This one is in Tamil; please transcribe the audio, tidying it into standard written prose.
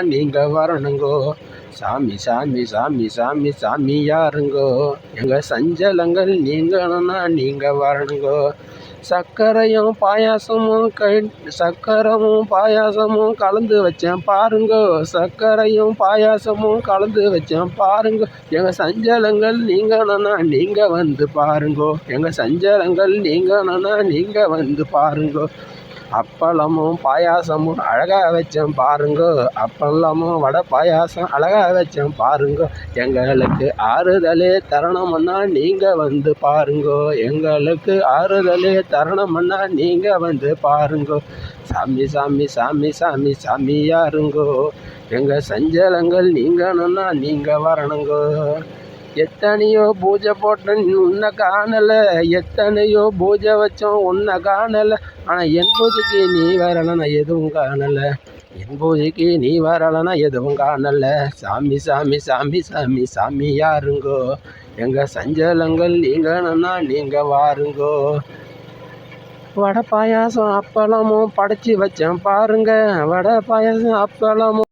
நீங்க வரணுங்கோ. சாமி சாமி சாமி சாமி சாமி யாருங்கோ. எங்க சஞ்சலங்கள் நீங்கணும்னா நீங்க வரணுங்கோ. சர்க்கரையும் பாயாசமும் கலந்து வச்சேன் பாருங்கோ. சர்க்கரையும் பாயாசமும் கலந்து வச்சேன் பாருங்கோ. எங்க சஞ்சலங்கள் நீங்கணும்னா நீங்க வந்து பாருங்கோ. எங்க சஞ்சலங்கள் நீங்கணும்னா நீங்க வந்து பாருங்கோ. அப்பளமும் பாயாசமும் அழகா வச்சேன் பாருங்கோ. அப்பளமும் வடை பாயாசம் அழகா வச்சேன் பாருங்கோ. எங்களுக்கு ஆறுதலே தரணும்னா நீங்க வந்து பாருங்கோ. எங்களுக்கு ஆறுதலே தரணும்னா நீங்க வந்து பாருங்கோ. சாமி சாமி சாமி சாமி சாமி யாருங்கோ. எங்க சஞ்சலங்கள் நீங்கணும்னா நீங்க வரணுங்கோ. எத்தனையோ பூஜை போட்டேன் உன்னை காணல. எத்தனையோ பூஜை வச்சோம் உன்னை காணல. ஆனால் என் பூஜைக்கு நீ வரலனா எதுவும் காணல. என் பூஜைக்கு நீ வரலனா எதுவும் காணல. சாமி சாமி சாமி சாமி சாமி யாருங்கோ. எங்க சஞ்சலங்கள் நீங்கணும்னா நீங்க வாருங்கோ. வடை பாயாசம் அப்பளமும் படைச்சி வச்சேன் பாருங்க. வடை பாயாசம் அப்பளமும்